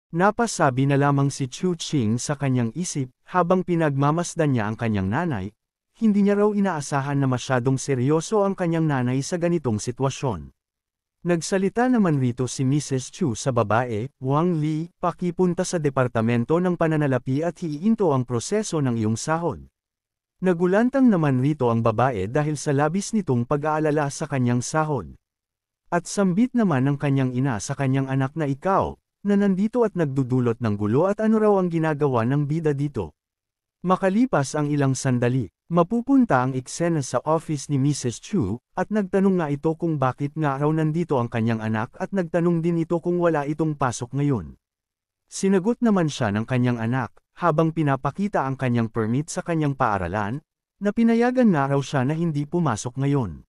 Napasabi na lamang si Chu Qing sa kanyang isip, habang pinagmamasdan niya ang kanyang nanay, hindi niya raw inaasahan na masyadong seryoso ang kanyang nanay sa ganitong sitwasyon. Nagsalita naman rito si Mrs. Chu sa babae, Wang Li, pakipunta sa departamento ng pananalapi at hiinto ang proseso ng iyong sahod. Nagulantang naman rito ang babae dahil sa labis nitong pag-aalala sa kanyang sahod. At sambit naman ng kanyang ina sa kanyang anak na ikaw, na nandito at nagdudulot ng gulo at ano raw ang ginagawa ng bida dito. Makalipas ang ilang sandali, mapupunta ang eksena sa office ni Mrs. Chu, at nagtanong nga ito kung bakit nga raw nandito ang kanyang anak at nagtanong din ito kung wala itong pasok ngayon. Sinagot naman siya ng kanyang anak, habang pinapakita ang kanyang permit sa kanyang paaralan, na pinayagan nga raw siya na hindi pumasok ngayon.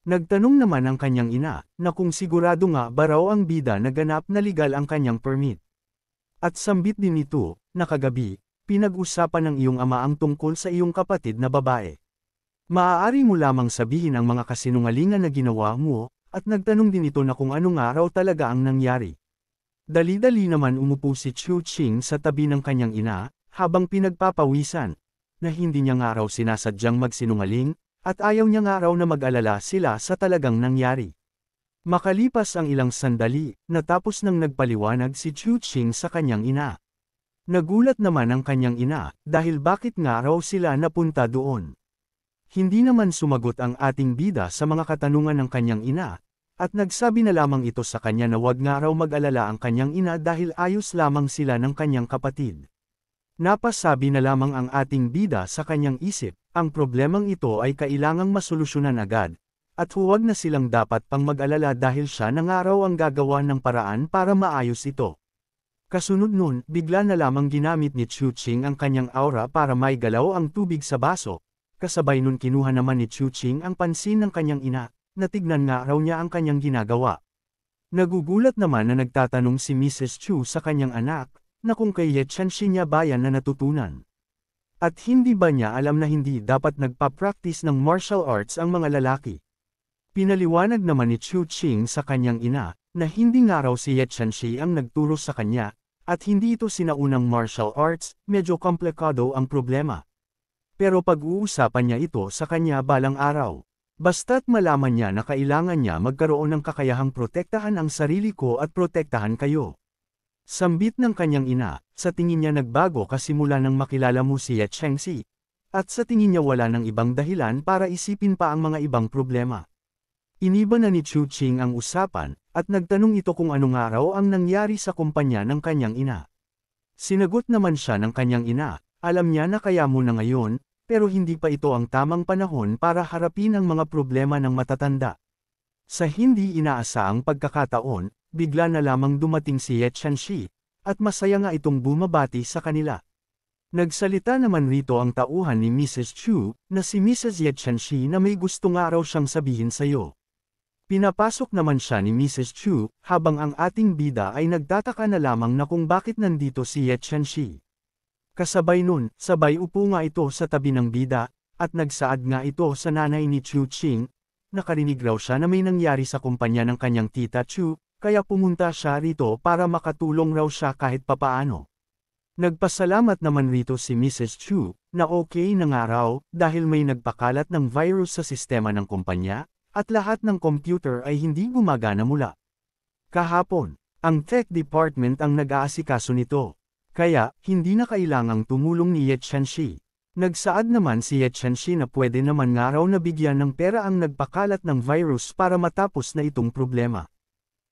Nagtanong naman ang kanyang ina, na kung sigurado nga ba raw ang bida na ganap na legal ang kanyang permit. At sambit din ito, na kagabi, pinag-usapan ng iyong ama ang tungkol sa iyong kapatid na babae. Maaari mo lamang sabihin ang mga kasinungalingan na ginawa mo, at nagtanong din ito na kung ano nga raw talaga ang nangyari. Dali-dali naman umupo si Chu Qing sa tabi ng kanyang ina, habang pinagpapawisan, na hindi niya nga raw sinasadyang magsinungaling, at ayaw niya nga raw na mag-alala sila sa talagang nangyari. Makalipas ang ilang sandali, natapos nang nagpaliwanag si Chu Qing sa kanyang ina. Nagulat naman ang kanyang ina, dahil bakit nga raw sila napunta doon. Hindi naman sumagot ang ating bida sa mga katanungan ng kanyang ina, at nagsabi na lamang ito sa kanya na wag nga raw mag-alala ang kanyang ina dahil ayos lamang sila ng kanyang kapatid. Napasabi na lamang ang ating bida sa kanyang isip, ang problemang ito ay kailangang masolusyonan agad, at huwag na silang dapat pang mag-alala dahil siya na nga raw ang gagawa ng paraan para maayos ito. Kasunod nun, bigla na lamang ginamit ni Chu Qing ang kanyang aura para maigalaw ang tubig sa baso, kasabay nun kinuha naman ni Chu Qing ang pansin ng kanyang ina, na tignan nga raw niya ang kanyang ginagawa. Nagugulat naman na nagtatanong si Mrs. Chu sa kanyang anak, na kung kay Ye Qianxi niya ba yan na natutunan. At hindi ba niya alam na hindi dapat nagpa-practice ng martial arts ang mga lalaki? Pinaliwanag naman ni Chu Qing sa kanyang ina, na hindi nga raw si Ye Qianxi ang nagturo sa kanya, at hindi ito sinaunang martial arts, medyo komplikado ang problema. Pero pag-uusapan niya ito sa kanya balang araw. Basta't malaman niya na kailangan niya magkaroon ng kakayahang protektahan ang sarili ko at protektahan kayo. Sambit ng kanyang ina, sa tingin niya nagbago kasi mula nang makilala mo si Ye Qianxi, at sa tingin niya wala ng ibang dahilan para isipin pa ang mga ibang problema. Iniba na ni Chu Qing ang usapan, at nagtanong ito kung ano nga raw ang nangyari sa kumpanya ng kanyang ina. Sinagot naman siya ng kanyang ina, alam niya na kaya mo na ngayon, pero hindi pa ito ang tamang panahon para harapin ang mga problema ng matatanda. Sa hindi inaasahang pagkakataon, bigla na lamang dumating si Ye Qianxi, at masaya nga itong bumabati sa kanila. Nagsalita naman rito ang tauhan ni Mrs. Chu, na si Mrs. Ye Qianxi na may gusto nga raw siyang sabihin sa iyo. Pinapasok naman siya ni Mrs. Chu, habang ang ating bida ay nagtataka na lamang na kung bakit nandito si Ye Qianxi. Kasabay nun, sabay upo nga ito sa tabi ng bida, at nagsaad nga ito sa nanay ni Chu Qing, nakarinig raw siya na may nangyari sa kumpanya ng kanyang tita Chu, kaya pumunta siya rito para makatulong raw siya kahit papaano. Nagpasalamat naman rito si Mrs. Chu, na okay na nga raw, dahil may nagpakalat ng virus sa sistema ng kumpanya, at lahat ng computer ay hindi gumagana mula kahapon. Ang tech department ang nag-aasikaso nito. Kaya, hindi na kailangang tumulong ni Ye Qianxi. Nagsaad naman si Ye Qianxi na pwede naman nga raw na bigyan ng pera ang nagpakalat ng virus para matapos na itong problema.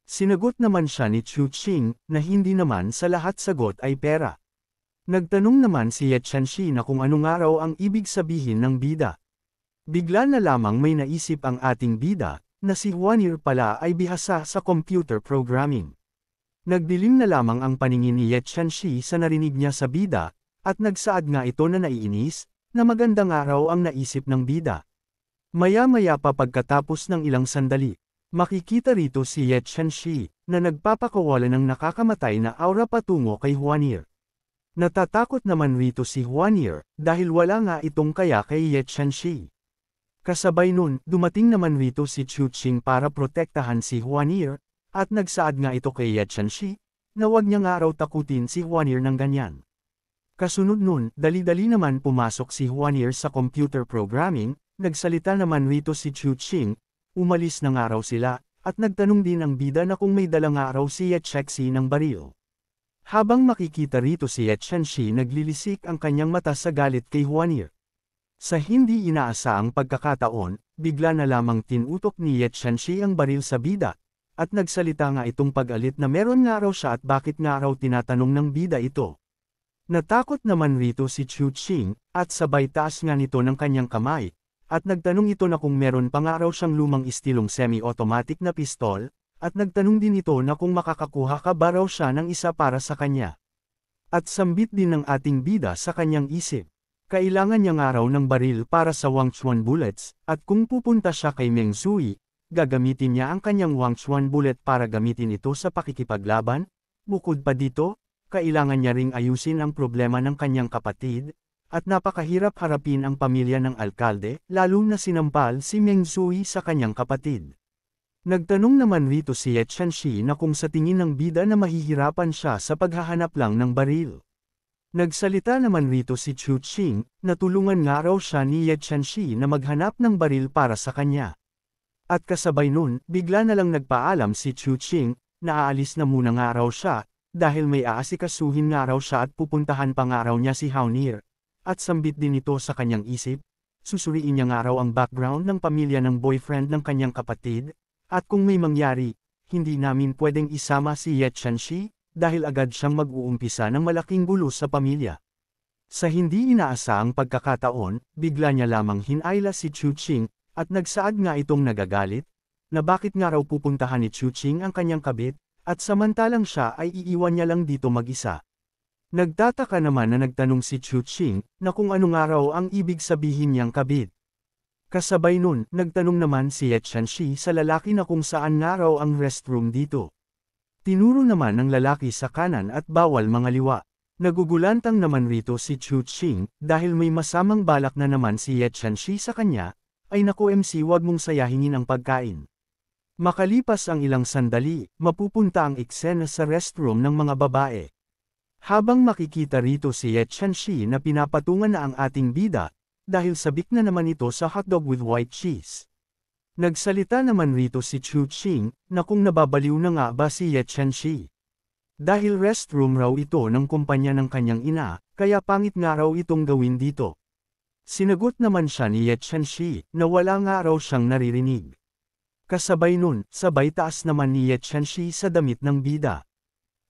Sinagot naman siya ni Chu Qing, na hindi naman sa lahat sagot ay pera. Nagtanong naman si Ye Qianxi na kung ano nga raw ang ibig sabihin ng bida. Bigla na lamang may naisip ang ating bida, na si Huanir pala ay bihasa sa computer programming. Nagdilim na lamang ang paningin ni Ye Qianxi sa narinig niya sa bida, at nagsaad nga ito na naiinis, na magandang araw ang naisip ng bida. Maya-maya pa pagkatapos ng ilang sandali, makikita rito si Ye Qianxi, na nagpapakawala ng nakakamatay na aura patungo kay Huanir. Natatakot naman rito si Huanir, dahil wala nga itong kaya kay Ye Qianxi. Kasabay nun, dumating naman rito si Chu Qing para protektahan si Huanir, at nagsaad nga ito kay Ye Qianxi, na wag niya nga raw takutin si Juanier ng ganyan. Kasunod nun, dali-dali naman pumasok si Juanier sa computer programming, nagsalita naman rito si Chu Ching, umalis na nga raw sila, at nagtanong din ang bida na kung may dala nga raw si Ye Chexi ng baril. Habang makikita rito si Ye Chenxi naglilisik ang kanyang mata sa galit kay Juanier. Sa hindi inaasaang pagkakataon, bigla na lamang tinutok ni Ye Chenxi ang baril sa bida, at nagsalita nga itong pag-alit na meron nga raw siya at bakit nga raw tinatanong ng bida ito. Natakot naman rito si Chu Ching, at sabay taas nga nito ng kanyang kamay, at nagtanong ito na kung meron pa nga raw siyang lumang istilong semi-automatic na pistol, at nagtanong din ito na kung makakakuha ka ba raw siya ng isa para sa kanya. At sambit din ng ating bida sa kanyang isip. Kailangan niya nga raw ng baril para sa Wangchuan bullets, at kung pupunta siya kay Meng Zui, gagamitin niya ang kanyang Wangchuan bullet para gamitin ito sa pakikipaglaban. Bukod pa dito, kailangan niya ring ayusin ang problema ng kanyang kapatid, at napakahirap harapin ang pamilya ng alkalde, lalo na sinampal si Meng Zui sa kanyang kapatid. Nagtanong naman rito si Ye Chenxi na kung sa tingin ng bida na mahihirapan siya sa paghahanap lang ng baril. Nagsalita naman rito si Chu Ching, na tulungan nga raw siya ni Ye Chenxi na maghanap ng baril para sa kanya. At kasabay nun, bigla na lang nagpaalam si Chu Ching, na aalis na muna nga raw siya, dahil may aasikasuhin nga raw siya at pupuntahan pa nga raw niya si Juanier. At sambit din ito sa kanyang isip, susuriin niya nga raw ang background ng pamilya ng boyfriend ng kanyang kapatid, at kung may mangyari, hindi namin pwedeng isama si Ye Chenxi, dahil agad siyang mag-uumpisa ng malaking gulo sa pamilya. Sa hindi inaasaang pagkakataon, bigla niya lamang hinayla si Chu Ching, at nagsaad nga itong nagagalit, na bakit nga raw pupuntahan ni Chu Ching ang kanyang kabit, at samantalang siya ay iiwan niya lang dito mag-isa. Nagtataka naman na nagtanong si Chu Ching, na kung ano nga raw ang ibig sabihin niyang kabit. Kasabay nun, nagtanong naman si Ye Chenxi sa lalaki na kung saan nga raw ang restroom dito. Tinuro naman ng lalaki sa kanan at bawal mangaliwa. Nagugulantang naman rito si Chu Ching, dahil may masamang balak na naman si Ye Chenxi sa kanya, ay naku MC wag mong sayahingin ang pagkain. Makalipas ang ilang sandali, mapupunta ang eksena sa restroom ng mga babae. Habang makikita rito si Ye Chenxi na pinapatungan na ang ating bida, dahil sabik na naman ito sa hotdog with white cheese. Nagsalita naman rito si Chu Ching, na kung nababaliw na nga ba si Ye Chenxi. Dahil restroom raw ito ng kumpanya ng kanyang ina, kaya pangit nga raw itong gawin dito. Sinagot naman siya ni Ye Chenxi, na wala nga raw siyang naririnig. Kasabay nun, sabay taas naman ni Ye Chenxi sa damit ng bida.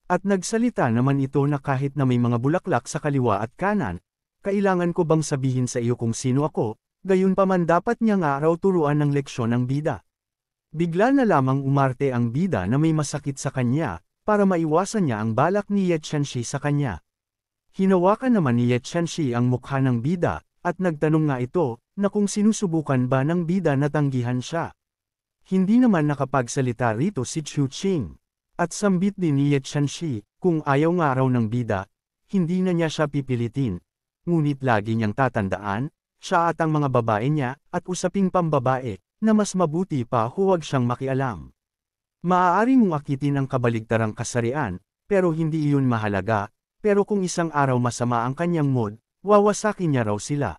At nagsalita naman ito na kahit na may mga bulaklak sa kaliwa at kanan, kailangan ko bang sabihin sa iyo kung sino ako, gayunpaman dapat niya nga raw turuan ng leksyon ng bida. Bigla na lamang umarte ang bida na may masakit sa kanya, para maiwasan niya ang balak ni Ye Chenxi sa kanya. Hinawakan naman ni Ye Chenxi ang mukha ng bida, at nagtanong nga ito, na kung sinusubukan ba ng bida na tanggihan siya. Hindi naman nakapagsalita rito si Chu Ching. At sambit din ni Ye Chenxi, kung ayaw nga raw ng bida, hindi na niya siya pipilitin. Ngunit lagi niyang tatandaan, siya at ang mga babae niya, at usaping pambabae, na mas mabuti pa huwag siyang makialam. Maaari mong akitin ang kabaligtarang kasarian, pero hindi iyon mahalaga, pero kung isang araw masama ang kanyang mood, wawasakin niya raw sila.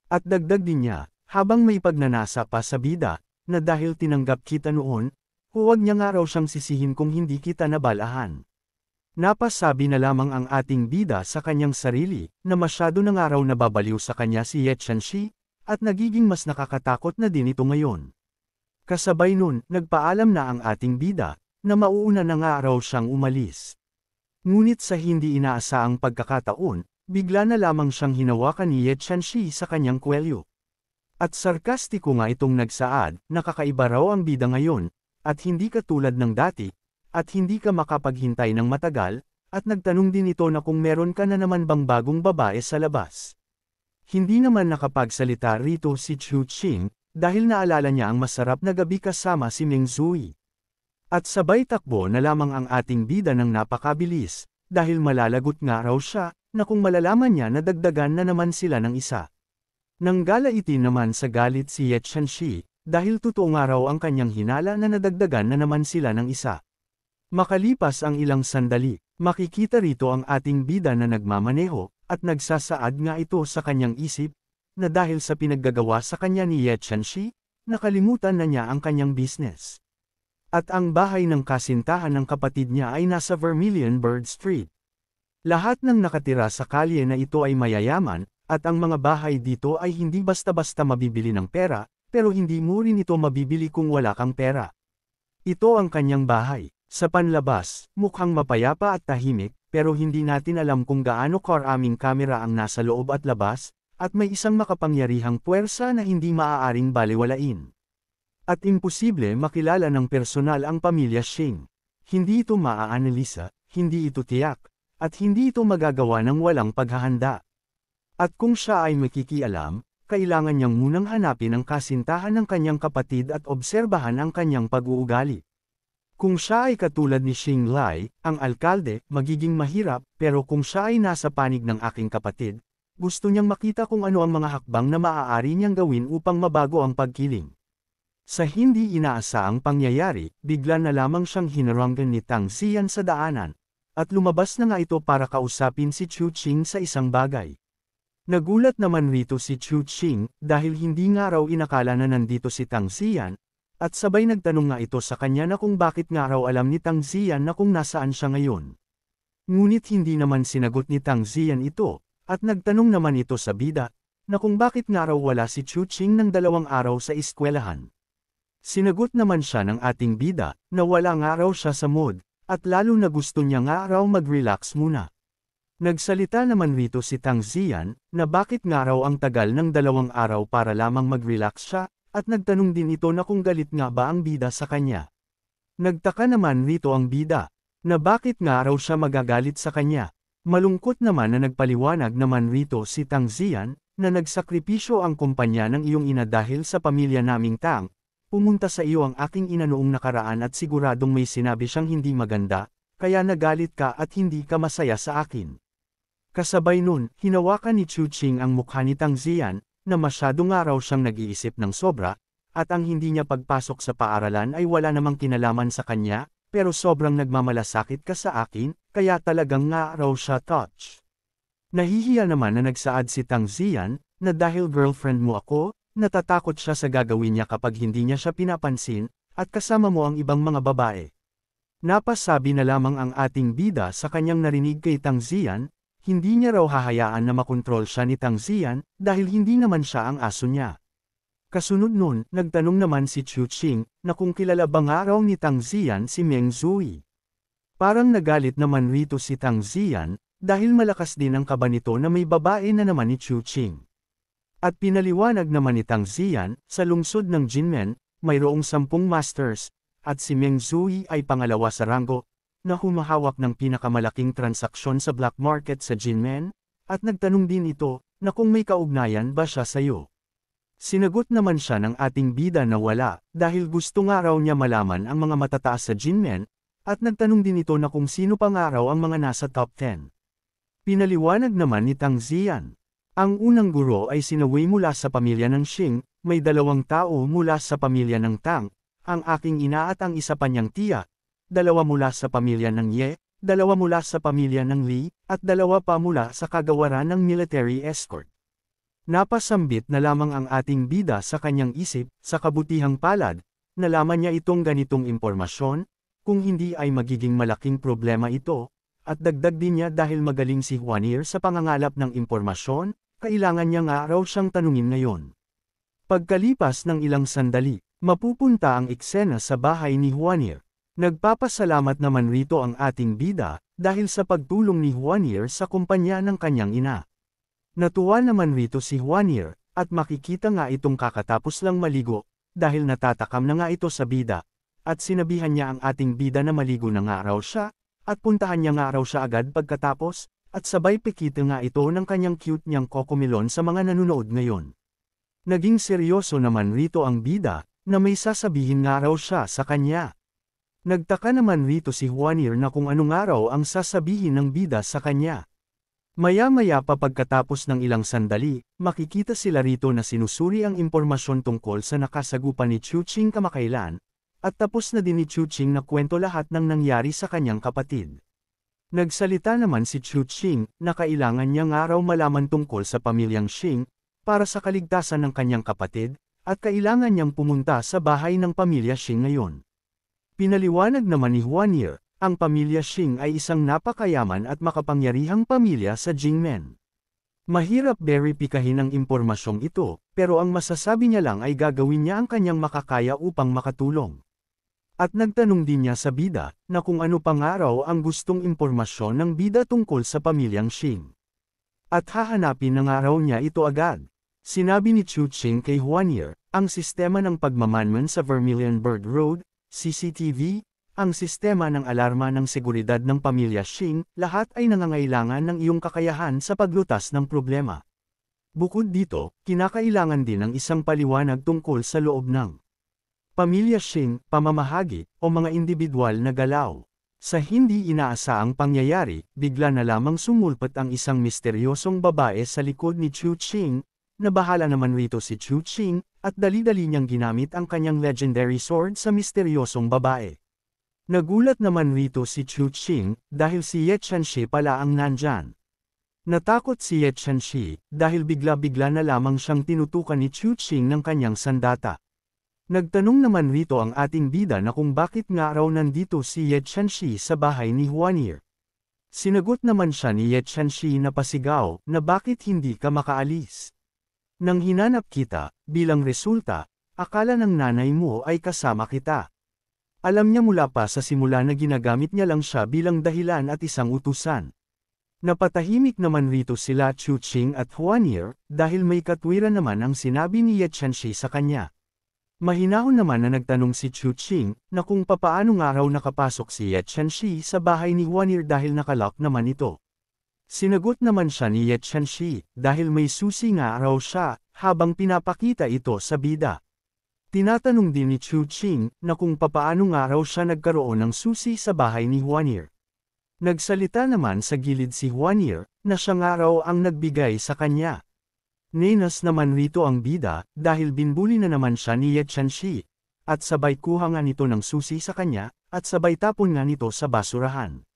At dagdag din niya, habang may pagnanasa pa sa bida, na dahil tinanggap kita noon, huwag niya nga raw siyang sisihin kung hindi kita nabalahan. Napasabi na lamang ang ating bida sa kanyang sarili, na masyado na nga raw nababaliw sa kanya si Ye Chenxi, at nagiging mas nakakatakot na din ito ngayon. Kasabay nun, nagpaalam na ang ating bida, na mauuna na nga raw siyang umalis. Ngunit sa hindi inaasaang pagkakataon, bigla na lamang siyang hinawakan ni Ye Chenxi sa kanyang kwelyo. At sarkastiko nga itong nagsaad, nakakaiba raw ang bida ngayon, at hindi katulad ng dati, at hindi ka makapaghintay ng matagal, at nagtanong din ito na kung meron ka na naman bang bagong babae sa labas. Hindi naman nakapagsalita rito si Chu Ching, dahil naalala niya ang masarap na gabi kasama si Meng Zui. At sabay takbo na lamang ang ating bida ng napakabilis, dahil malalagot nga raw siya, na kung malalaman niya na dagdagan na naman sila ng isa. Nanggalaitin naman sa galit si Ye Chenxi, dahil totoo nga raw ang kanyang hinala na nadagdagan na naman sila ng isa. Makalipas ang ilang sandali, makikita rito ang ating bida na nagmamaneho, at nagsasaad nga ito sa kanyang isip, na dahil sa pinaggagawa sa kanya ni Ye Tianxi, nakalimutan na niya ang kanyang business. At ang bahay ng kasintahan ng kapatid niya ay nasa Vermilion Bird Street. Lahat ng nakatira sa kalye na ito ay mayayaman, at ang mga bahay dito ay hindi basta-basta mabibili ng pera, pero hindi mo rin ito mabibili kung wala kang pera. Ito ang kanyang bahay. Sa panlabas, mukhang mapayapa at tahimik, pero hindi natin alam kung gaano karaming kamera ang nasa loob at labas, at may isang makapangyarihang puwersa na hindi maaaring balewalain. At imposible makilala ng personal ang pamilya Xing. Hindi ito maaanalisa, hindi ito tiyak, at hindi ito magagawa ng walang paghahanda. At kung siya ay makikialam, kailangan niyang munang hanapin ang kasintahan ng kanyang kapatid at obserbahan ang kanyang pag-uugali. Kung siya ay katulad ni Xing Lai, ang alkalde, magiging mahirap, pero kung siya ay nasa panig ng aking kapatid, gusto niyang makita kung ano ang mga hakbang na maaari niyang gawin upang mabago ang pagkiling. Sa hindi inaasaang pangyayari, bigla na lamang siyang hinaranggan ni Tang Xian sa daanan, at lumabas na nga ito para kausapin si Chu Qing sa isang bagay. Nagulat naman rito si Chu Qing, dahil hindi nga raw inakala na nandito si Tang Xian, at sabay nagtanong nga ito sa kanya na kung bakit nga raw alam ni Tang Xian na kung nasaan siya ngayon. Ngunit hindi naman sinagot ni Tang Xian ito, at nagtanong naman ito sa bida, na kung bakit nga raw wala si Chu Qing ng 2 araw sa eskwelahan. Sinagot naman siya ng ating bida, na wala nga raw siya sa mood, at lalo na gusto niya nga raw mag-relax muna. Nagsalita naman rito si Tang Xian, na bakit nga raw ang tagal ng 2 araw para lamang mag-relax siya, at nagtanong din ito na kung galit nga ba ang bida sa kanya. Nagtaka naman rito ang bida, na bakit nga raw siya magagalit sa kanya. Malungkot naman na nagpaliwanag naman rito si Tang Xian, na nagsakripisyo ang kumpanya ng iyong ina dahil sa pamilya naming Tang. Pumunta sa iyo ang aking ina noong nakaraan at siguradong may sinabi siyang hindi maganda, kaya nagalit ka at hindi ka masaya sa akin. Kasabay nun, hinawakan ni Chu Qing ang mukha ni Tang Xian, na masyado nga raw siyang nag-iisip ng sobra, at ang hindi niya pagpasok sa paaralan ay wala namang kinalaman sa kanya, pero sobrang nagmamalasakit ka sa akin, kaya talagang nga raw siya touch. Nahihiya naman na nagsaad si Tang Xian, na dahil girlfriend mo ako, natatakot siya sa gagawin niya kapag hindi niya siya pinapansin, at kasama mo ang ibang mga babae. Napasabi na lamang ang ating bida sa kanyang narinig kay Tang Xian, hindi niya raw hahayaan na makontrol siya ni Tang Xian, dahil hindi naman siya ang aso niya. Kasunod nun, nagtanong naman si Chu Qing, na kung kilala ba nga raw ni Tang Xian si Meng Zui. Parang nagalit naman rito si Tang Xian, dahil malakas din ang kaba nito na may babae na naman ni Chu Qing. At pinaliwanag naman ni Tang Xian, sa lungsod ng Jinmen, mayroong 10 masters, at si Meng Zui ay pangalawa sa ranggo, na humahawak ng pinakamalaking transaksyon sa black market sa Jinmen, at nagtanong din ito, na kung may kaugnayan ba siya sa iyo. Sinagot naman siya ng ating bida na wala, dahil gusto nga raw niya malaman ang mga matataas sa Jinmen, at nagtanong din ito na kung sino pa nga raw ang mga nasa top 10. Pinaliwanag naman ni Tang Xian. Ang unang guro ay sinaway mula sa pamilya ng Xing, may 2 tao mula sa pamilya ng Tang, ang aking ina at ang isa pa niyang tiya, 2 mula sa pamilya ng Ye, 2 mula sa pamilya ng Li, at 2 pa mula sa kagawaran ng military escort. Napasambit na lamang ang ating bida sa kanyang isip, sa kabutihang palad, nalaman niya itong ganitong impormasyon, kung hindi ay magiging malaking problema ito, at dagdag din niya dahil magaling si Huanir sa pangangalap ng impormasyon, kailangan niya nga raw siyang tanungin ngayon. Pagkalipas ng ilang sandali, mapupunta ang eksena sa bahay ni Huanir. Nagpapasalamat naman rito ang ating bida, dahil sa pagtulong ni Huanir sa kumpanya ng kanyang ina. Natuwa naman rito si Huanir, at makikita nga itong kakatapos lang maligo, dahil natatakam na nga ito sa bida, at sinabihan niya ang ating bida na maligo na nga raw siya, at puntahan niya nga raw siya agad pagkatapos, at sabay pikita nga ito ng kanyang cute niyang kokomilon sa mga nanonood ngayon. Naging seryoso naman rito ang bida, na may sasabihin nga raw siya sa kanya. Nagtaka naman rito si Huanir na kung anong araw ang sasabihin ng bida sa kanya. Maya-maya pa pagkatapos ng ilang sandali, makikita sila rito na sinusuri ang impormasyon tungkol sa nakasagupan ni Chu Qing kamakailan, at tapos na din ni Chu Qing na kwento lahat ng nangyari sa kanyang kapatid. Nagsalita naman si Chu Qing na kailangan niya nga raw malaman tungkol sa pamilyang Xing, para sa kaligtasan ng kanyang kapatid, at kailangan niyang pumunta sa bahay ng pamilya Xing ngayon. Pinaliwanag naman ni Huanir, ang pamilya Xing ay isang napakayaman at makapangyarihang pamilya sa Jingmen. Mahirap beripikahin ang impormasyong ito, pero ang masasabi niya lang ay gagawin niya ang kanyang makakaya upang makatulong. At nagtanong din niya sa bida, na kung ano pa nga raw ang gustong impormasyon ng bida tungkol sa pamilyang Xing. At hahanapin na nga raw niya ito agad. Sinabi ni Chu Qing kay Huanir, ang sistema ng pagmamanman sa Vermilion Bird Road, CCTV, ang sistema ng alarma ng seguridad ng pamilya Xing, lahat ay nangangailangan ng iyong kakayahan sa paglutas ng problema. Bukod dito, kinakailangan din ng isang paliwanag tungkol sa loob ng pamilya Xing, pamamahagi, o mga individual na galaw. Sa hindi inaasaang pangyayari, bigla na lamang sumulpat ang isang misteryosong babae sa likod ni Chu Qing, na bahala naman rito si Chu Qing, at dali-dali niyang ginamit ang kanyang legendary sword sa misteryosong babae. Nagulat naman rito si Chu Qing, dahil si Ye Qianxi pala ang nandyan. Natakot si Ye Qianxi, dahil bigla-bigla na lamang siyang tinutukan ni Chu Qing ng kanyang sandata. Nagtanong naman rito ang ating bida na kung bakit nga raw nandito si Ye Qianxi sa bahay ni Huanir. Sinagot naman siya ni Ye Qianxi na pasigaw, na bakit hindi ka makaalis. Nang hinanap kita, bilang resulta, akala ng nanay mo ay kasama kita. Alam niya mula pa sa simula na ginagamit niya lang siya bilang dahilan at isang utusan. Napatahimik naman rito sila Chu Qing at Huanir, dahil may katwiran naman ang sinabi ni Ye Qianxi sa kanya. Mahinahon naman na nagtanong si Chu Qing, na kung papaano nga raw nakapasok si Ye Qianxi sa bahay ni Huanir dahil nakalock naman ito. Sinagot naman siya ni Ye Qianxi, dahil may susi nga raw siya, habang pinapakita ito sa bida. Tinatanong din ni Chu Qing, na kung papaano nga raw siya nagkaroon ng susi sa bahay ni Huanir. Nagsalita naman sa gilid si Huanir, na siya nga raw ang nagbigay sa kanya. Nenas naman rito ang bida, dahil binbuli na naman siya ni Ye Qianxi, at sabay kuha nga nito ng susi sa kanya, at sabay tapon nga nito sa basurahan.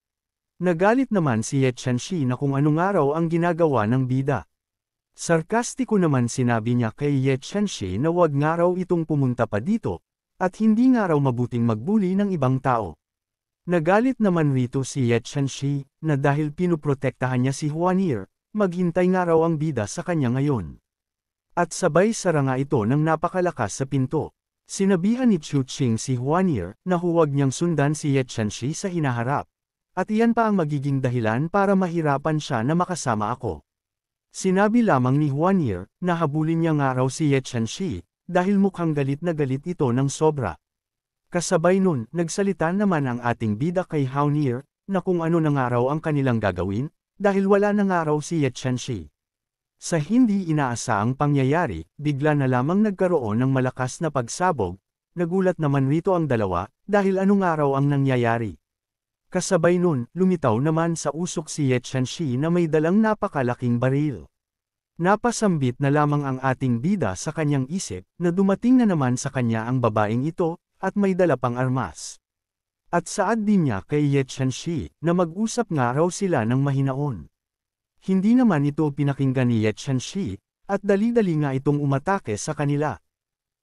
Nagalit naman si Ye Qianxi na kung ano nga raw ang ginagawa ng bida. Sarkastiko naman sinabi niya kay Ye Qianxi na wag nga raw itong pumunta pa dito, at hindi nga raw mabuting magbuli ng ibang tao. Nagalit naman rito si Ye Qianxi, na dahil pinuprotektahan niya si Huanir, maghintay nga raw ang bida sa kanya ngayon. At sabay sara nga ito ng napakalakas sa pinto. Sinabihan ni Chu Qing si Huanir, na huwag niyang sundan si Ye Qianxi sa hinaharap. At iyan pa ang magiging dahilan para mahirapan siya na makasama ako. Sinabi lamang ni Huanir, na habulin niya nga raw si Ye Qianxi, dahil mukhang galit na galit ito ng sobra. Kasabay nun, nagsalita naman ang ating bida kay Huanir, na kung ano na nga raw ang kanilang gagawin, dahil wala na nga raw si Ye Qianxi. Sa hindi inaasahang pangyayari, bigla na lamang nagkaroon ng malakas na pagsabog, nagulat naman rito ang dalawa, dahil ano nga raw ang nangyayari. Kasabay nun, lumitaw naman sa usok si Ye Qianxi na may dalang napakalaking baril. Napasambit na lamang ang ating bida sa kanyang isip, na dumating na naman sa kanya ang babaeng ito, at may dala pang armas. At saad din niya kay Ye Qianxi, na mag-usap nga raw sila ng mahinaon. Hindi naman ito pinakinggan ni Ye Qianxi, at dali-dali nga itong umatake sa kanila.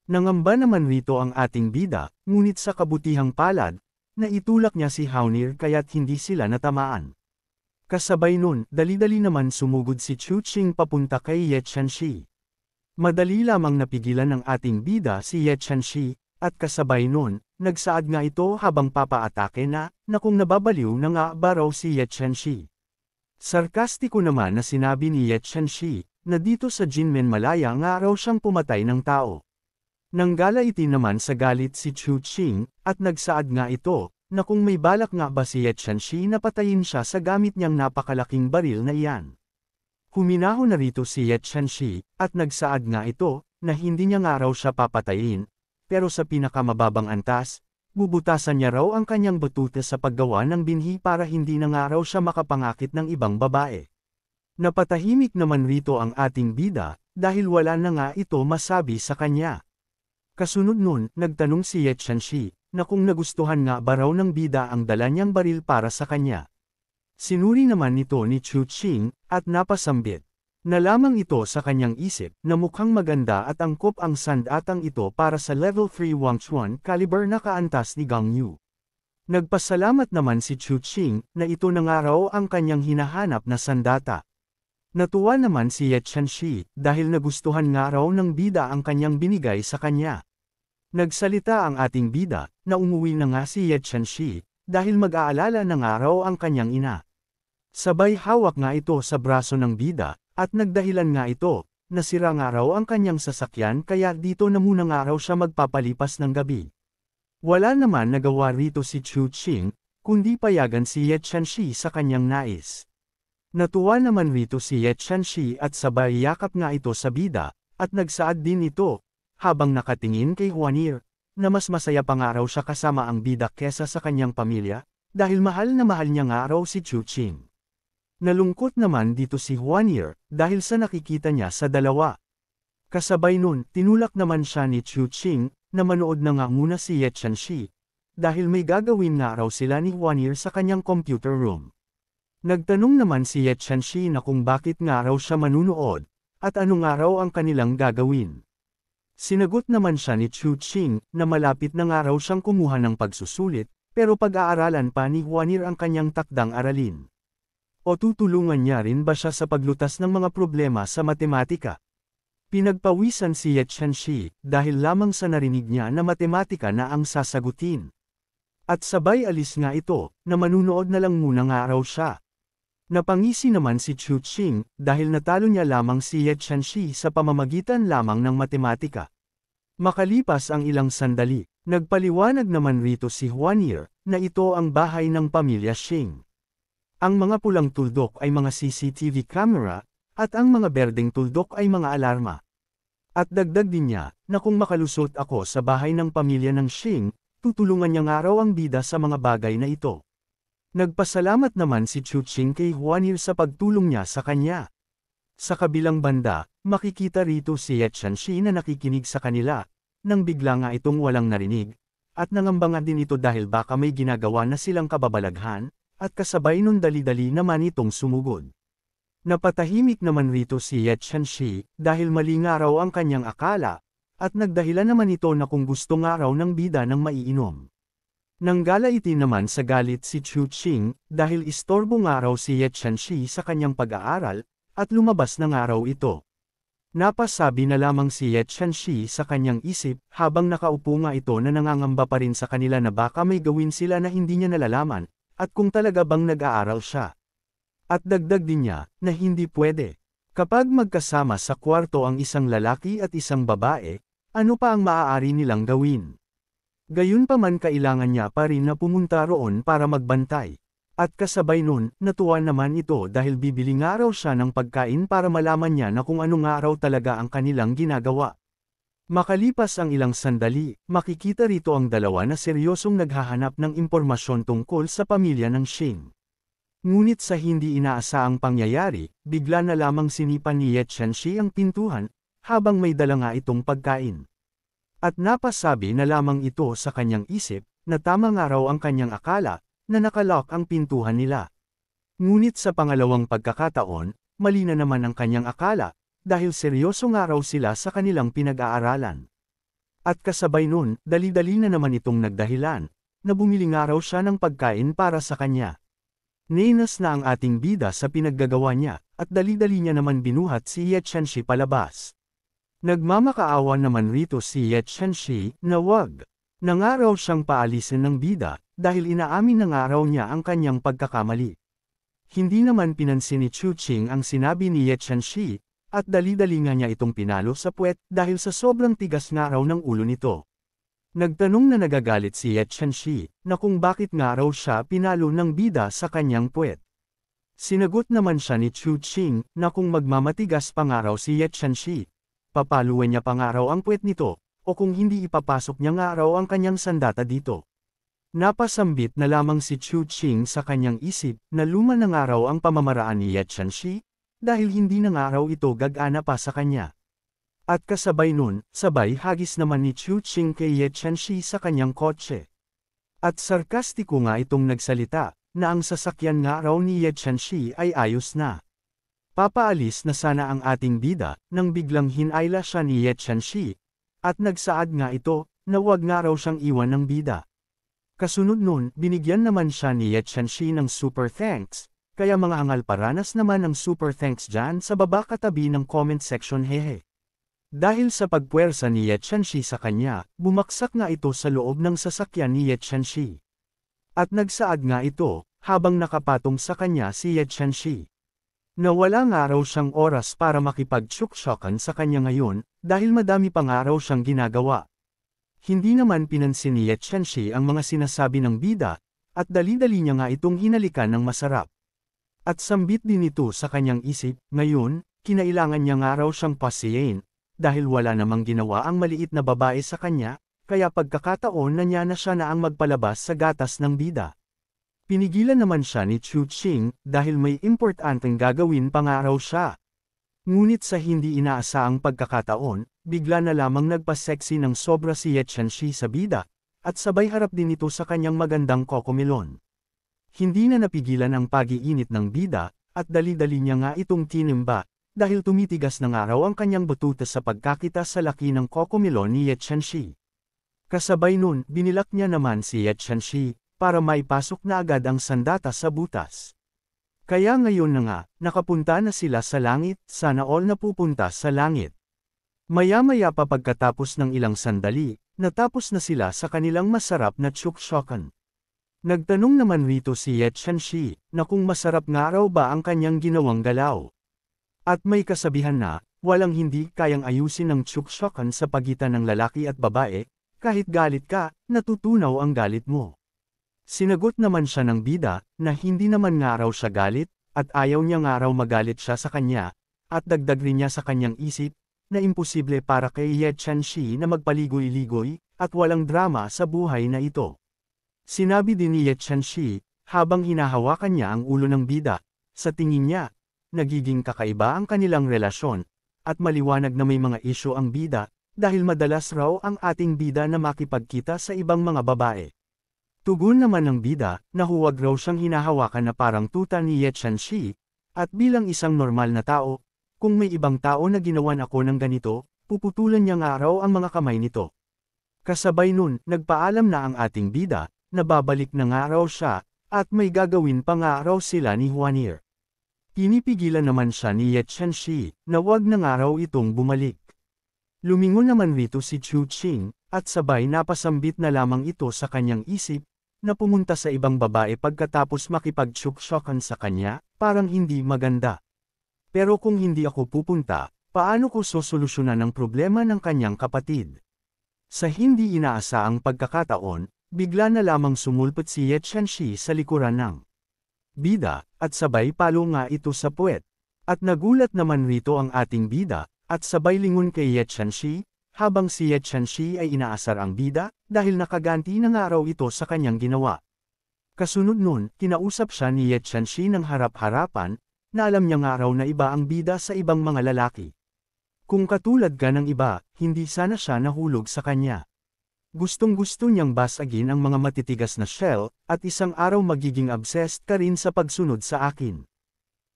Nangamba naman rito ang ating bida, ngunit sa kabutihang palad, na itulak niya si Huanir kaya't hindi sila natamaan. Kasabay nun, dali-dali naman sumugod si Chu Qing papunta kay Ye Qianxi. Madali lamang napigilan ng ating bida si Ye Qianxi, at kasabay nun, nagsaad nga ito habang papaatake na kung nababaliw na nga ba raw si Ye Qianxi. Sarkastiko naman na sinabi ni Ye Qianxi, na dito sa Jinmen Malaya nga raw siyang pumatay ng tao. Nanggalaiti naman sa galit si Chu Qing, at nagsaad nga ito, na kung may balak nga ba si Ye Qianxi na patayin siya sa gamit niyang napakalaking baril na iyan. Huminahon na rito si Ye Qianxi, at nagsaad nga ito, na hindi niya nga raw siya papatayin, pero sa pinakamababang antas, bubutasan niya raw ang kanyang batuta sa paggawa ng binhi para hindi na nga raw siya makapangakit ng ibang babae. Napatahimik naman rito ang ating bida, dahil wala na nga ito masabi sa kanya. Kasunod nun, nagtanong si Ye Qianxi, na kung nagustuhan nga ba raw ng bida ang dala niyang baril para sa kanya. Sinuri naman nito ni Chu Qing, at napasambit na lamang ito sa kanyang isip na mukhang maganda at angkop ang sandatang ito para sa level 3 Wangchuan caliber na kaantas ni Gang Yu. Nagpasalamat naman si Chu Qing na ito na nga raw ang kanyang hinahanap na sandata. Natuwa naman si Ye Qianxi dahil nagustuhan nga raw ng bida ang kanyang binigay sa kanya. Nagsalita ang ating bida na umuwi na nga si Ye Qianxi dahil mag-aalala na nga raw ang kanyang ina. Sabay hawak nga ito sa braso ng bida, at nagdahilan nga ito, nasira nga raw ang kanyang sasakyan kaya dito na muna nga raw siya magpapalipas ng gabi. Wala naman nagawa rito si Chu Qing, kundi payagan si Ye Qianxi sa kanyang nais. Natuwa naman rito si Ye Qianxi at sabay yakap nga ito sa bida, at nagsaad din ito, habang nakatingin kay Huanir, na mas masaya pa nga raw siya kasama ang bida kesa sa kanyang pamilya, dahil mahal na mahal niya nga raw si Chu Qing. Nalungkot naman dito si Huanir, dahil sa nakikita niya sa dalawa. Kasabay nun, tinulak naman siya ni Chu Qing, na manood na nga muna si Ye Qianxi, dahil may gagawin nga raw sila ni Huanir sa kanyang computer room. Nagtanong naman si Ye Qianxi na kung bakit nga raw siya manunood, at ano nga raw ang kanilang gagawin. Sinagot naman siya ni Chu Qing, na malapit na nga raw siyang kumuha ng pagsusulit, pero pag-aaralan pa ni Huanir ang kanyang takdang aralin. O tutulungan niya rin ba siya sa paglutas ng mga problema sa matematika? Pinagpawisan si Ye Qianxi, dahil lamang sa narinig niya na matematika na ang sasagutin. At sabay alis nga ito, na manunood na lang muna nga raw siya. Napangisi naman si Chu Qing, dahil natalo niya lamang si Ye Qianxi sa pamamagitan lamang ng matematika. Makalipas ang ilang sandali, nagpaliwanag naman rito si Huanir, na ito ang bahay ng pamilya Xing. Ang mga pulang tuldok ay mga CCTV camera, at ang mga berdeng tuldok ay mga alarma. At dagdag din niya, na kung makalusot ako sa bahay ng pamilya ng Xing, tutulungan niya nga raw ang bida sa mga bagay na ito. Nagpasalamat naman si Chu Qing kay Huanir sa pagtulong niya sa kanya. Sa kabilang banda, makikita rito si Ye Qianxi na nakikinig sa kanila, nang bigla nga itong walang narinig, at nangamba nga din ito dahil baka may ginagawa na silang kababalaghan, at kasabay nun dali-dali naman itong sumugod. Napatahimik naman rito si Ye Qianxi, dahil mali nga raw ang kanyang akala, at nagdahilan naman ito na kung gusto nga raw ng bida ng maiinom. Nanggalaiti naman sa galit si Chu Qing, dahil istorbo nga raw si Ye Qianxi sa kanyang pag-aaral, at lumabas na nga raw ito. Napasabi na lamang si Ye Qianxi sa kanyang isip, habang nakaupo nga ito na nangangamba pa rin sa kanila na baka may gawin sila na hindi niya nalalaman, at kung talaga bang nag-aaral siya. At dagdag din niya, na hindi pwede. Kapag magkasama sa kwarto ang isang lalaki at isang babae, ano pa ang maaari nilang gawin? Gayunpaman kailangan niya pa rin na pumunta roon para magbantay. At kasabay nun, natuwa naman ito dahil bibili nga raw siya ng pagkain para malaman niya na kung ano nga raw talaga ang kanilang ginagawa. Makalipas ang ilang sandali, makikita rito ang dalawa na seryosong naghahanap ng impormasyon tungkol sa pamilya ng Xing. Ngunit sa hindi inaasahang pangyayari, bigla na lamang sinipan ni Ye Qianxi ang pintuan, habang may dala nga itong pagkain. At napasabi na lamang ito sa kanyang isip, na tama nga raw ang kanyang akala, na nakalock ang pintuan nila. Ngunit sa pangalawang pagkakataon, mali na naman ang kanyang akala, dahil seryoso nga raw sila sa kanilang pinag-aaralan. At kasabay nun, dali-dali na naman itong nagdahilan, na bumili nga raw siya ng pagkain para sa kanya. Nainas na ang ating bida sa pinaggagawa niya, at dali-dali niya naman binuhat si Ye Qianxi palabas. Nagmamakaawa naman rito si Ye Qianxi, na wag na nga raw siyang paalisin ng bida, dahil inaamin na nga raw niya ang kanyang pagkakamali. Hindi naman pinansin ni Chu Qing ang sinabi ni Ye Qianxi, at dali-dali nga niya itong pinalo sa puwet dahil sa sobrang tigas nga raw ng ulo nito. Nagtanong na nagagalit si Ye Qianxi, na kung bakit nga raw siya pinalo ng bida sa kanyang puwet. Sinagot naman siya ni Chu Qing, na kung magmamatigas pa nga raw si Ye Qianxi, papaluin niya pa nga raw ang puwet nito, o kung hindi ipapasok niya nga raw ang kanyang sandata dito. Napasambit na lamang si Chu Qing sa kanyang isip, na luma na nga raw ang pamamaraan ni Ye Qianxi, dahil hindi na nga raw ito gagana pa sa kanya. At kasabay nun, sabay hagis naman ni Chu Qing kay Ye Qianxi sa kanyang kotse. At sarkastiko nga itong nagsalita, na ang sasakyan nga raw ni Ye Tianxi ay ayos na. Papaalis na sana ang ating bida, nang biglang hinayla siya ni Ye Tianxi, at nagsaad nga ito, na wag nga raw siyang iwan ng bida. Kasunod nun, binigyan naman siya ni Ye Tianxi ng super thanks, kaya mga angal paranas naman ng super thanks dyan sa baba katabi ng comment section hehe. Dahil sa pagpuwersa ni Ye Tianxi sa kanya, bumaksak nga ito sa loob ng sasakyan ni Ye Tianxi. At nagsaad nga ito, habang nakapatong sa kanya si Ye Tianxi. Nawala nga raw siyang oras para makipag-tsuksyokan sa kanya ngayon, dahil madami pa nga raw siyang ginagawa. Hindi naman pinansin ni Ye Tianxi ang mga sinasabi ng bida, at dali-dali niya nga itong hinalikan ng masarap. At sambit din ito sa kanyang isip, ngayon, kinailangan niya nga raw siyang pasiyain, dahil wala namang ginawa ang maliit na babae sa kanya, kaya pagkakataon na niya na siya na ang magpalabas sa gatas ng bida. Pinigilan naman siya ni Chu Qing, dahil may importanteng gagawin pa nga raw siya. Ngunit sa hindi inaasahang pagkakataon, bigla na lamang nagpa-sexy ng sobra si Ye Tianxi sa bida, at sabay harap din ito sa kanyang magandang kokomilon. Hindi na napigilan ang pag-iinit ng bida, at dali-dali niya nga itong tinimba, dahil tumitigas ng araw ang kanyang bututas sa pagkakita sa laki ng kokomilon ni Ye Tianxi. Kasabay nun, binilak niya naman si Ye Tianxi, para maipasok na agad ang sandata sa butas. Kaya ngayon na nga, nakapunta na sila sa langit, sana all napupunta sa langit. Maya-maya pa pagkatapos ng ilang sandali, natapos na sila sa kanilang masarap na tsuksyokan. Nagtanong naman rito si Ye Tianxi, na kung masarap nga raw ba ang kanyang ginawang galaw. At may kasabihan na, walang hindi kayang ayusin ng tsuksyokan sa pagitan ng lalaki at babae, kahit galit ka, natutunaw ang galit mo. Sinagot naman siya ng bida, na hindi naman nga raw siya galit, at ayaw niya nga raw magalit siya sa kanya, at dagdag rin niya sa kanyang isip, na imposible para kay Ye Tianxi na magpaligoy-ligoy, at walang drama sa buhay na ito. Sinabi din ni Ye Tianxi, habang hinahawakan niya ang ulo ng bida, sa tingin niya, nagiging kakaiba ang kanilang relasyon, at maliwanag na may mga isyu ang bida, dahil madalas raw ang ating bida na makipagkita sa ibang mga babae. Tugon naman ng bida, na huwag raw siyang hinahawakan na parang tuta ni Ye Tianxi, at bilang isang normal na tao, kung may ibang tao na ginawan ako ng ganito, puputulan niya nga raw ang mga kamay nito. Kasabay nun, nagpaalam na ang ating bida, na babalik na nga raw siya, at may gagawin pa nga raw sila ni Huanir. Pinipigilan naman siya ni Ye Tianxi, na wag na nga raw itong bumalik. Lumingon naman rito si Chu Qing, at sabay napasambit na lamang ito sa kanyang isip, na pumunta sa ibang babae pagkatapos makipagtsuksyokan sa kanya, parang hindi maganda. Pero kung hindi ako pupunta, paano ko sosolusyonan ang problema ng kanyang kapatid? Sa hindi inaasahang pagkakataon, bigla na lamang sumulpot si Ye Tianxi sa likuran ng bida, at sabay palo nga ito sa puwet. At nagulat naman rito ang ating bida, at sabay lingon kay Ye Tianxi, habang si Ye Tianxi ay inaasar ang bida, dahil nakaganti na nga raw ito sa kanyang ginawa. Kasunod nun, kinausap siya ni Ye Tianxi ng harap-harapan, na alam niya nga raw na iba ang bida sa ibang mga lalaki. Kung katulad ka ng iba, hindi sana siya nahulog sa kanya. Gustong-gusto niyang basagin ang mga matitigas na shell, at isang araw magiging obsessed ka rin sa pagsunod sa akin.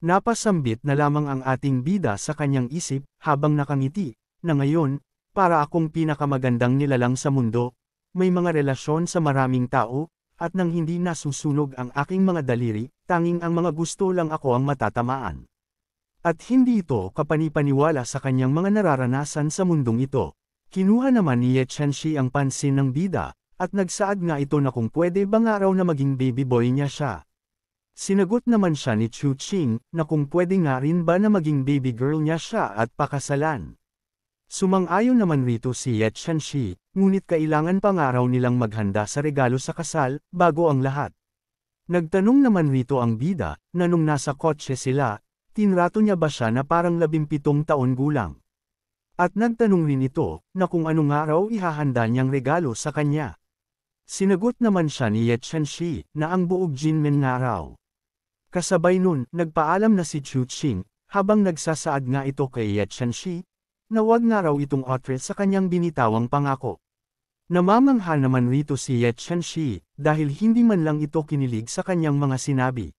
Napasambit na lamang ang ating bida sa kanyang isip, habang nakangiti, na ngayon, para akong pinakamagandang nilalang sa mundo, may mga relasyon sa maraming tao, at nang hindi nasusunog ang aking mga daliri, tanging ang mga gusto lang ako ang matatamaan. At hindi ito kapanipaniwala sa kanyang mga nararanasan sa mundong ito. Kinuha naman ni Ye Tianxi ang pansin ng bida, at nagsaad nga ito na kung pwede ba nga raw na maging baby boy niya siya. Sinagot naman siya ni Chu Qing, na kung pwede nga rin ba na maging baby girl niya siya at pakasalan. Sumang-ayon naman rito si Ye Tianxi, ngunit kailangan pa nga raw nilang maghanda sa regalo sa kasal, bago ang lahat. Nagtanong naman rito ang bida, na nung nasa kotse sila, tinrato niya ba siya na parang 17 taon gulang. At nagtanong rin ito, na kung ano nga raw ihahanda niyang regalo sa kanya. Sinagot naman siya ni Ye Tianxi, na ang buog jinmen nga raw. Kasabay nun, nagpaalam na si Chu Qing, habang nagsasaad nga ito kay Ye Tianxi, na wag nga raw itong otre sa kanyang binitawang pangako. Namamangha naman rito si Ye Qianxi, dahil hindi man lang ito kinilig sa kanyang mga sinabi.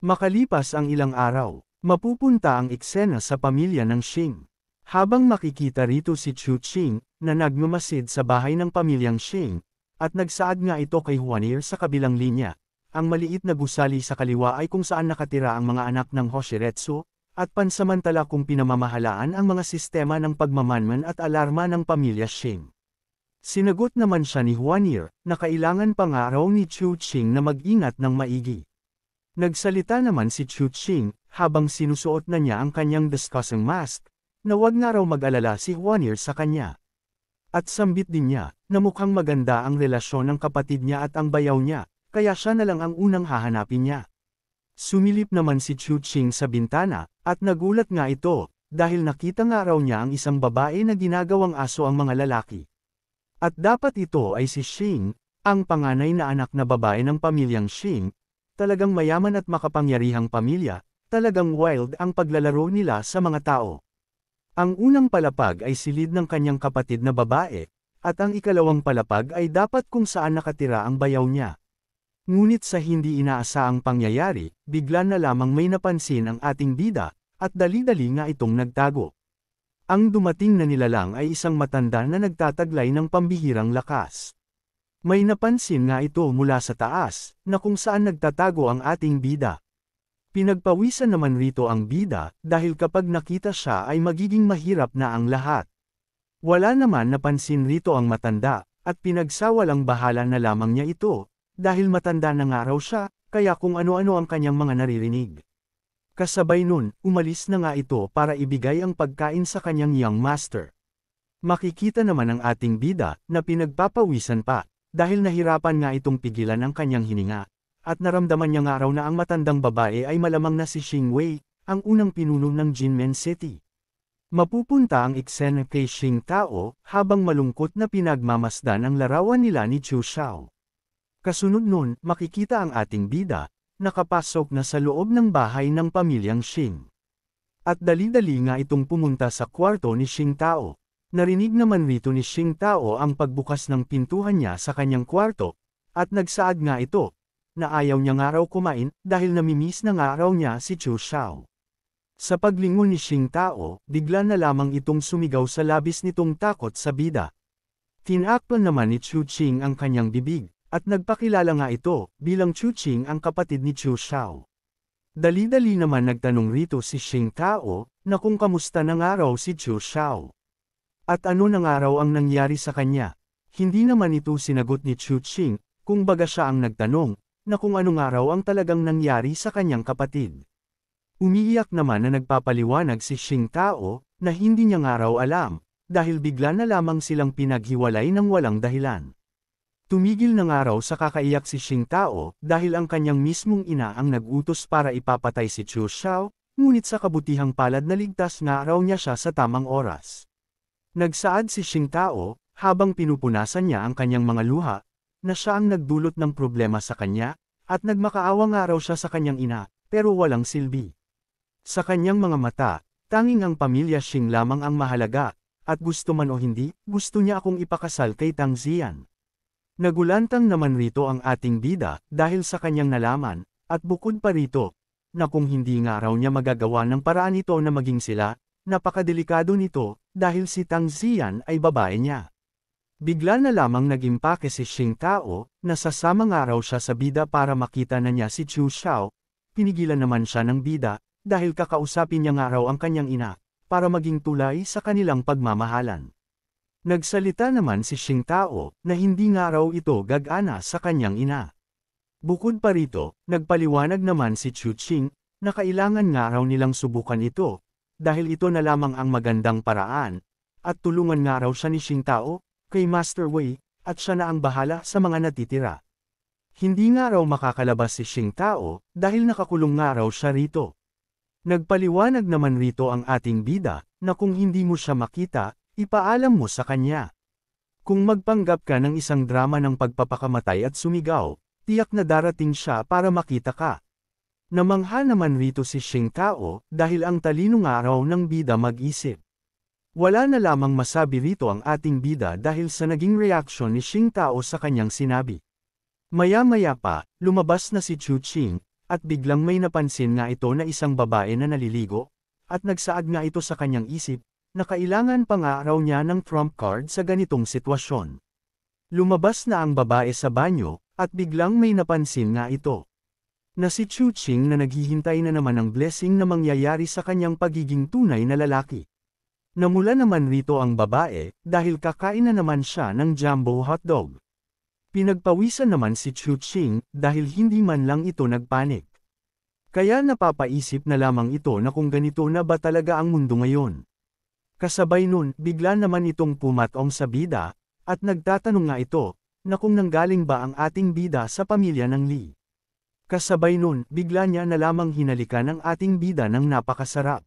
Makalipas ang ilang araw, mapupunta ang eksena sa pamilya ng Xing. Habang makikita rito si Chu Qing, na nagmamasid sa bahay ng pamilyang Xing, at nagsaad nga ito kay Huanir sa kabilang linya. Ang maliit na gusali sa kaliwa ay kung saan nakatira ang mga anak ng Hoshiretsu, at pansamantala kung pinamamahalaan ang mga sistema ng pagmamanman at alarma ng pamilya Xing. Sinagot naman siya ni Huanir, na kailangan pa nga raw ni Chu Qing na mag-ingat ng maigi. Nagsalita naman si Chu Qing, habang sinusuot na niya ang kanyang discussing mask, na wag nga raw mag-alala si Huanir sa kanya. At sambit din niya, na mukhang maganda ang relasyon ng kapatid niya at ang bayaw niya, kaya siya na lang ang unang hahanapin niya. Sumilip naman si Chu Qing sa bintana, at nagulat nga ito, dahil nakita nga raw niya ang isang babae na ginagawang aso ang mga lalaki. At dapat ito ay si Xing, ang panganay na anak na babae ng pamilyang Xing, talagang mayaman at makapangyarihang pamilya, talagang wild ang paglalaro nila sa mga tao. Ang unang palapag ay silid ng kanyang kapatid na babae, at ang ikalawang palapag ay dapat kung saan nakatira ang bayaw niya. Ngunit sa hindi inaasaang pangyayari, bigla na lamang may napansin ang ating bida, at dali-dali nga itong nagtago. Ang dumating na nilalang ay isang matanda na nagtataglay ng pambihirang lakas. May napansin nga ito mula sa taas, na kung saan nagtatago ang ating bida. Pinagpawisan naman rito ang bida, dahil kapag nakita siya ay magiging mahirap na ang lahat. Wala naman napansin rito ang matanda, at pinagsawalang bahala na lamang niya ito, dahil matanda na nga raw siya, kaya kung ano-ano ang kanyang mga naririnig. Kasabay nun, umalis na nga ito para ibigay ang pagkain sa kanyang young master. Makikita naman ang ating bida, na pinagpapawisan pa, dahil nahirapan nga itong pigilan ang kanyang hininga. At naramdaman niya nga raw na ang matandang babae ay malamang na si Xing Wei, ang unang pinuno ng Jinmen City. Mapupunta ang eksena kay Xing Tao, habang malungkot na pinagmamasdan ang larawan nila ni Chu Xiao. Kasunod nun, makikita ang ating bida, nakapasok na sa loob ng bahay ng pamilyang Xing. At dali-dali nga itong pumunta sa kwarto ni Xing Tao. Narinig naman rito ni Xing Tao ang pagbukas ng pintuan niya sa kanyang kwarto, at nagsaad nga ito, na ayaw niya nga raw kumain, dahil namimiss na nga raw niya si Chu Xiao. Sa paglingon ni Xing Tao, bigla na lamang itong sumigaw sa labis nitong takot sa bida. Tinakpan naman ni Chu Qing ang kanyang bibig, at nagpakilala nga ito, bilang Chu Qing ang kapatid ni Chu Xiao. Dali-dali naman nagtanong rito si Xing Tao, na kung kamusta na nga raw si Chu Xiao. At ano na nga raw ang nangyari sa kanya. Hindi naman ito sinagot ni Chu Qing, kung baga siya ang nagtanong, na kung ano nga raw ang talagang nangyari sa kanyang kapatid. Umiiyak naman na nagpapaliwanag si Xing Tao, na hindi niya nga raw alam, dahil bigla na lamang silang pinaghiwalay ng walang dahilan. Tumigil na nga raw sa kakaiyak si Xing Tao, dahil ang kanyang mismong ina ang nag-utos para ipapatay si Chu Xiao, ngunit sa kabutihang palad na ligtas nga raw niya siya sa tamang oras. Nagsaad si Xing Tao, habang pinupunasan niya ang kanyang mga luha, na siya ang nagdulot ng problema sa kanya, at nagmakaawa nga raw siya sa kanyang ina, pero walang silbi. Sa kanyang mga mata, tanging ang pamilya Xing lamang ang mahalaga, at gusto man o hindi, gusto niya akong ipakasal kay Tang Ziyan. Nagulantang naman rito ang ating bida, dahil sa kanyang nalaman, at bukod pa rito, na kung hindi nga raw niya magagawa ng paraan ito na maging sila, napakadelikado nito, dahil si Tang Ziyan ay babae niya. Bigla na lamang nag-impake si Xing Tao, na sasama nga raw siya sa bida para makita na niya si Chu Xiao. Pinigilan naman siya ng bida, dahil kakausapin niya nga raw ang kanyang ina, para maging tulay sa kanilang pagmamahalan. Nagsalita naman si Xing Tao, na hindi nga raw ito gagana sa kanyang ina. Bukod pa rito, nagpaliwanag naman si Chu Qing, na kailangan nga raw nilang subukan ito, dahil ito na lamang ang magandang paraan, at tulungan nga raw siya ni Xing Tao, kay Master Wei, at siya na ang bahala sa mga natitira. Hindi nga raw makakalabas si Xing Tao, dahil nakakulong nga raw siya rito. Nagpaliwanag naman rito ang ating bida, na kung hindi mo siya makita, ipaalam mo sa kanya. Kung magpanggap ka ng isang drama ng pagpapakamatay at sumigaw, tiyak na darating siya para makita ka. Namangha naman rito si Xing Tao, dahil ang talino nga raw ng bida mag-isip. Wala na lamang masabi rito ang ating bida dahil sa naging reaksyon ni Xing Tao sa kanyang sinabi. Maya-maya pa, lumabas na si Chu Qing, at biglang may napansin nga ito na isang babae na naliligo, at nagsaad nga ito sa kanyang isip, na kailangan pa nga raw niya ng trump card sa ganitong sitwasyon. Lumabas na ang babae sa banyo, at biglang may napansin nga ito. Na si Chu Qing na naghihintay na naman ng blessing na mangyayari sa kanyang pagiging tunay na lalaki. Namula naman rito ang babae, dahil kakain na naman siya ng jumbo hotdog. Pinagpawisan naman si Chu Qing, dahil hindi man lang ito nagpanik. Kaya napapaisip na lamang ito na kung ganito na ba talaga ang mundo ngayon. Kasabay nun, bigla naman itong pumatong sa bida, at nagtatanong nga ito, na kung nanggaling ba ang ating bida sa pamilya ng Lee. Kasabay nun, bigla niya na lamang hinalikan ang ating bida ng napakasarap.